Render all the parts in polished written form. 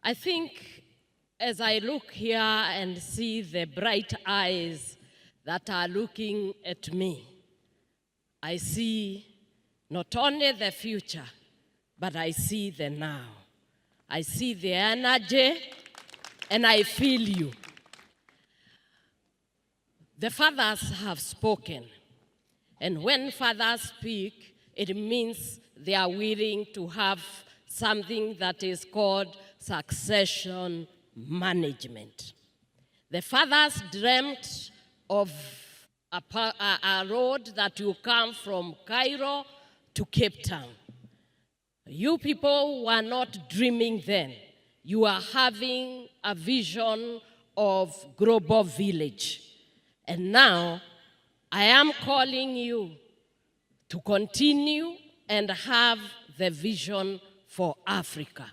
I think as I look here and see the bright eyes that are looking at me, I see not only the future, but I see the now. I see the energy, and I feel you. The fathers have spoken, and when fathers speak, it means they are willing to have something that is called succession management. The fathers dreamt of a road that will come from Cairo to Cape Town. You people were not dreaming then. You are having a vision of global village. And now, I am calling you to continue and have the vision for Africa.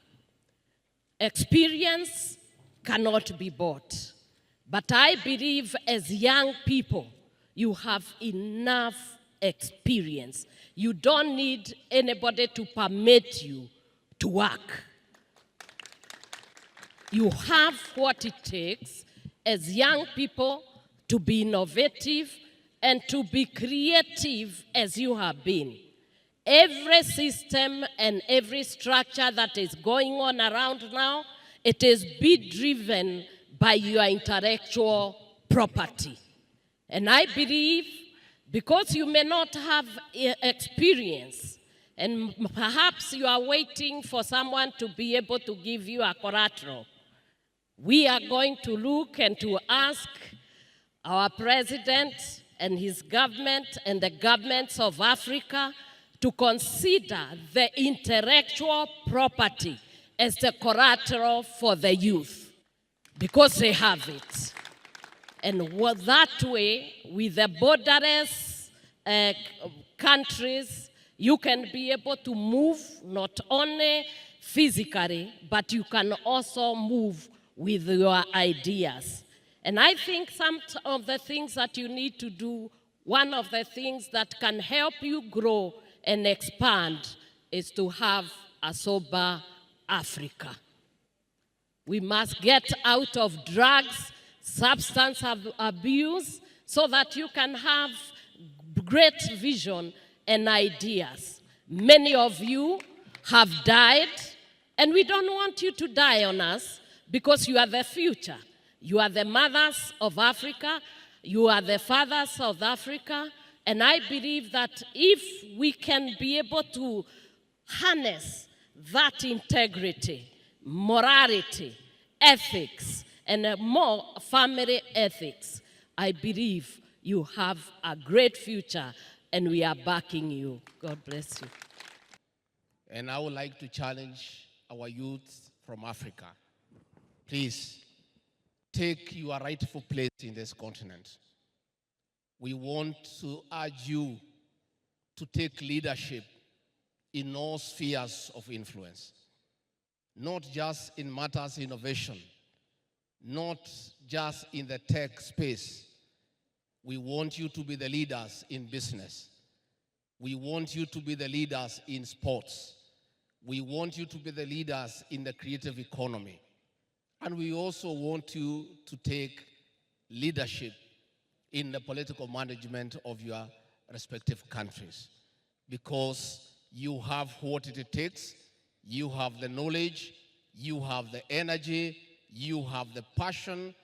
Experience cannot be bought. But I believe as young people, you have enough experience. You don't need anybody to permit you to work. You have what it takes as young people to be innovative and to be creative as you have been. Every system and every structure that is going on around now, it is being driven by your intellectual property. And I believe, because you may not have experience, and perhaps you are waiting for someone to be able to give you a collateral, we are going to look and to ask our president and his government and the governments of Africa to consider the intellectual property as the collateral for the youth, because they have it. And that way, with the borderless countries, you can be able to move not only physically, but you can also move with your ideas. And I think some of the things that you need to do, one of the things that can help you grow and expand is to have a sober Africa. We must get out of drugs, substance abuse, so that you can have great vision and ideas. Many of you have died, and we don't want you to die on us because you are the future. You are the mothers of Africa, you are the fathers of Africa, and I believe that if we can be able to harness that integrity, morality, ethics, and more family ethics, I believe you have a great future, and we are backing you. God bless you. And I would like to challenge our youth from Africa. Please, take your rightful place in this continent. We want to urge you to take leadership in all spheres of influence, not just in matters of innovation, not just in the tech space. We want you to be the leaders in business. We want you to be the leaders in sports. We want you to be the leaders in the creative economy. And we also want you to take leadership in the political management of your respective countries, because you have what it takes, you have the knowledge, you have the energy, you have the passion,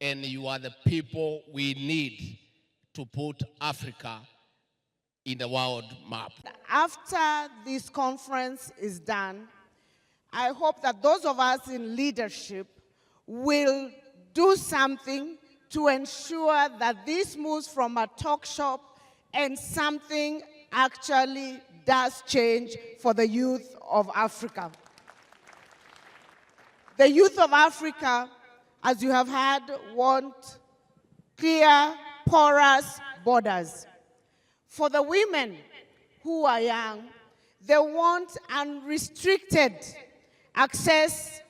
and you are the people we need to put Africa in the world map. After this conference is done, I hope that those of us in leadership will do something to ensure that this moves from a talk shop and something actually does change for the youth of Africa. The youth of Africa, as you have heard, want clear, porous borders. For the women who are young, they want unrestricted access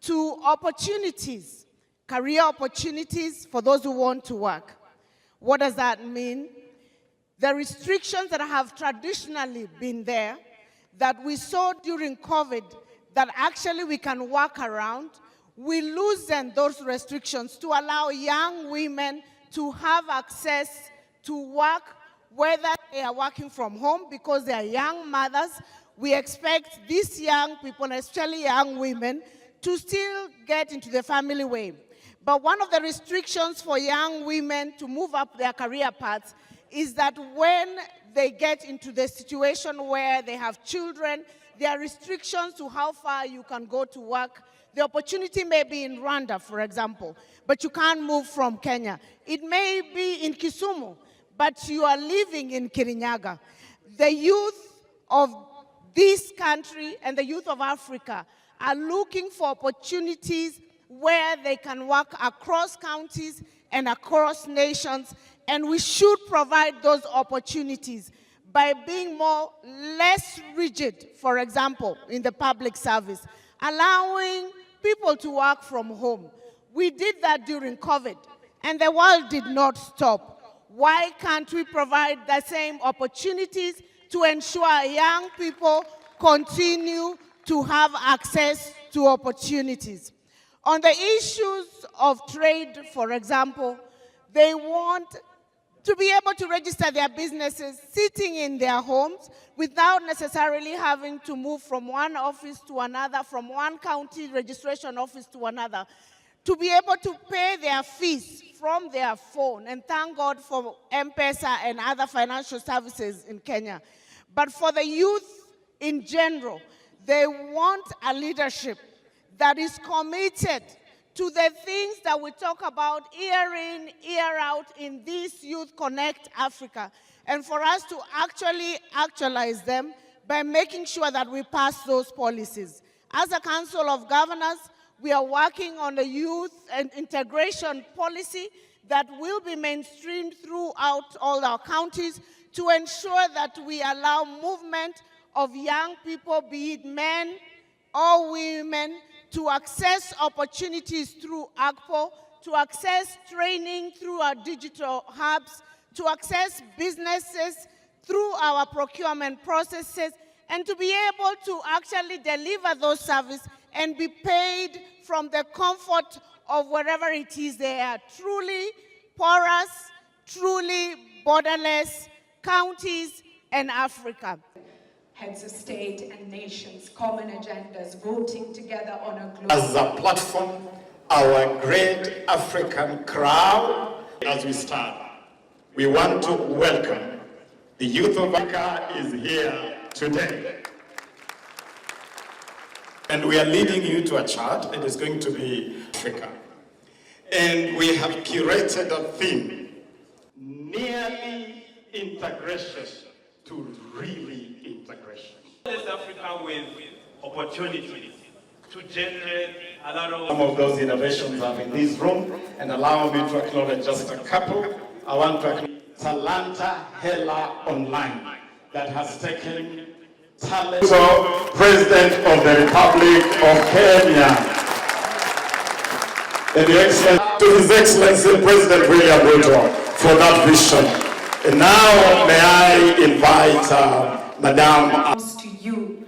to opportunities, career opportunities for those who want to work. What does that mean? The restrictions that have traditionally been there, that we saw during COVID, that actually we can work around, we loosen those restrictions to allow young women to have access to work, whether they are working from home because they are young mothers. We expect these young people, especially young women, to still get into the family way. But one of the restrictions for young women to move up their career paths is that when they get into the situation where they have children, there are restrictions to how far you can go to work. The opportunity may be in Rwanda, for example, but you can't move from Kenya. It may be in Kisumu, but you are living in Kirinyaga. The youth of this country and the youth of Africa are looking for opportunities where they can work across counties and across nations, and we should provide those opportunities by being less rigid, for example, in the public service, allowing people to work from home. We did that during COVID, and the world did not stop. Why can't we provide the same opportunities to ensure young people continue to have access to opportunities? On the issues of trade, for example, they want to be able to register their businesses sitting in their homes without necessarily having to move from one office to another, from one county registration office to another, to be able to pay their fees from their phone. And thank God for M-Pesa and other financial services in Kenya. But for the youth in general, they want a leadership that is committed to the things that we talk about year in, year out in this Youth Connect Africa, and for us to actually actualize them by making sure that we pass those policies. As a Council of Governors, we are working on a youth and integration policy that will be mainstreamed throughout all our counties to ensure that we allow movement of young people, be it men or women, to access opportunities through AGPO, to access training through our digital hubs, to access businesses through our procurement processes, and to be able to actually deliver those services and be paid from the comfort of wherever it is they are. Truly porous, truly borderless counties and Africa. Heads of state and nations, common agendas, voting together on a global... As a platform, our great African crowd, as we start, we want to welcome the youth of Africa is here today. And we are leading you to a chart. It is going to be Africa. And we have curated a theme, nearly integration to really integration. This Africa with opportunities to generate a lot of... Some of those innovations are in this room, and allow me to acknowledge just a couple. I want to acknowledge Talanta Hela Online that has taken talent. So, President of the Republic of Kenya, and to His Excellency President William Ruto for that vision. And now may I invite Madam. To you,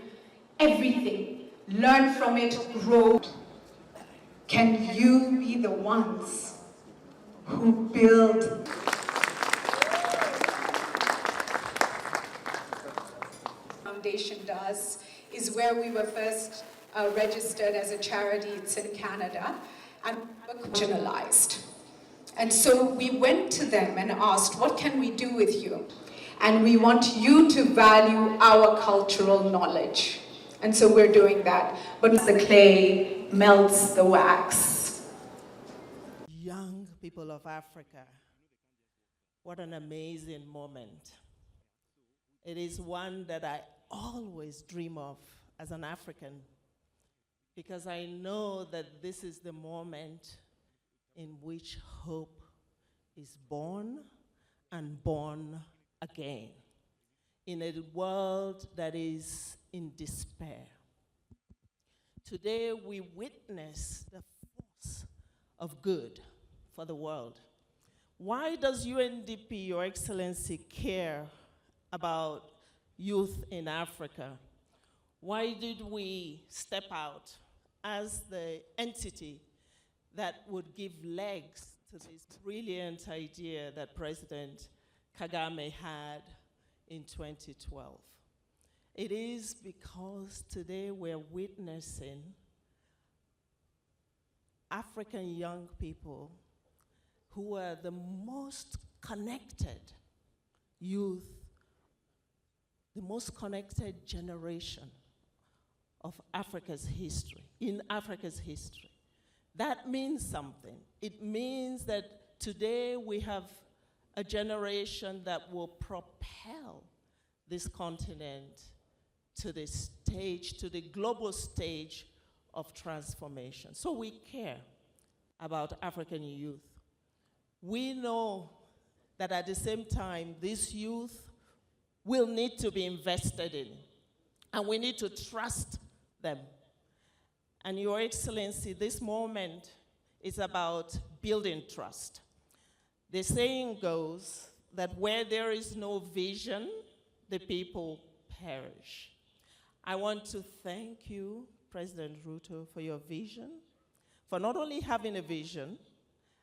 everything, learn from it, grow. Can you be the ones who build? Foundation does is where we were first registered as a charity. It's in Canada, and marginalized. And so we went to them and asked, what can we do with you? And we want you to value our cultural knowledge. And so we're doing that. But the clay melts the wax. Young people of Africa, what an amazing moment. It is one that I always dream of as an African, because I know that this is the moment in which hope is born and born again in a world that is in despair. Today we witness the force of good for the world. Why does UNDP, Your Excellency, care about youth in Africa? Why did we step out as the entity that would give legs to this brilliant idea that President Kagame had in 2012? It is because today we're witnessing African young people who are the most connected youth, the most connected generation of Africa's history, in Africa's history. That means something. It means that today we have a generation that will propel this continent to the stage, to the global stage of transformation. So we care about African youth. We know that at the same time, this youth will need to be invested in, and we need to trust them. And Your Excellency, this moment is about building trust. The saying goes that where there is no vision, the people perish. I want to thank you, President Ruto, for your vision, for not only having a vision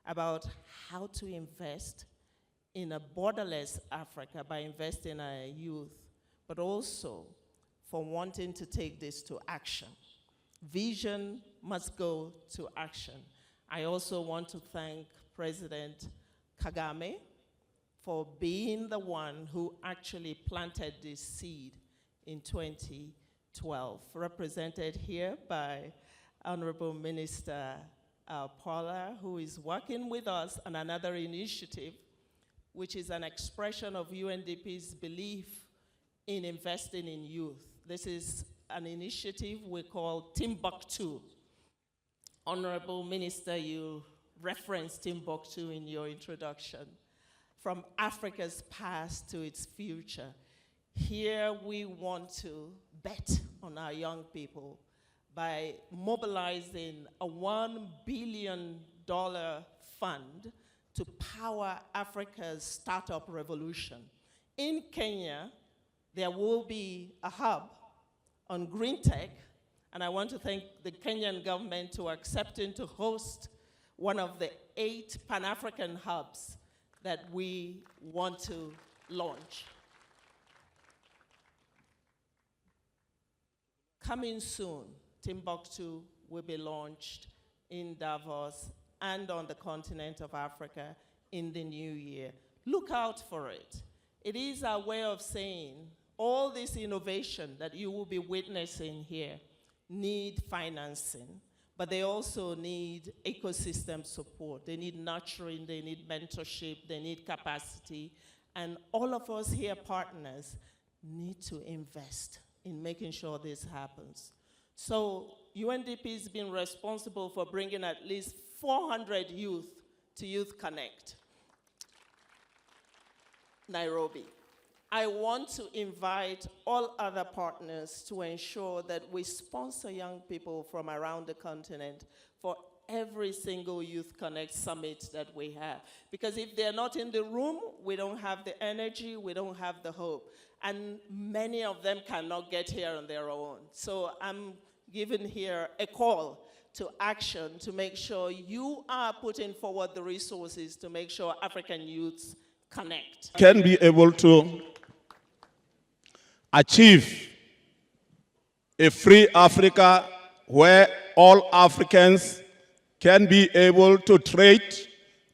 about how to invest in a borderless Africa by investing in our youth, but also for wanting to take this to action. Vision must go to action. I also want to thank President Kagame for being the one who actually planted this seed in 2012, represented here by Honorable Minister Paula, who is working with us on another initiative, which is an expression of UNDP's belief in investing in youth. This is an initiative we call Timbuktu. Honorable Minister, you referenced Timbuktu in your introduction. From Africa's past to its future. Here we want to bet on our young people by mobilizing a $1 billion fund to power Africa's startup revolution. In Kenya, there will be a hub on green tech, and I want to thank the Kenyan government for accepting to host one of the 8 Pan-African hubs that we want to launch. Coming soon, Timbuktu will be launched in Davos and on the continent of Africa in the new year. Look out for it. It is our way of saying all this innovation that you will be witnessing here need financing, but they also need ecosystem support. They need nurturing, they need mentorship, they need capacity, and all of us here partners need to invest in making sure this happens. So UNDP has been responsible for bringing at least 400 youth to Youth Connect, Nairobi. I want to invite all other partners to ensure that we sponsor young people from around the continent for every single Youth Connect summit that we have. Because if they're not in the room, we don't have the energy, we don't have the hope. And many of them cannot get here on their own. So I'm giving here a call to action to make sure you are putting forward the resources to make sure African youths connect. Can be able to achieve a free Africa where all Africans can be able to trade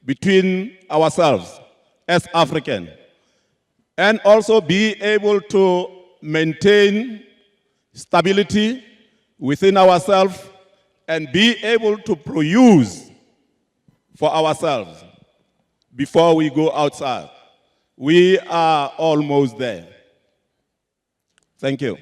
between ourselves as Africans, and also be able to maintain stability within ourselves and be able to produce for ourselves before we go outside. We are almost there. Thank you.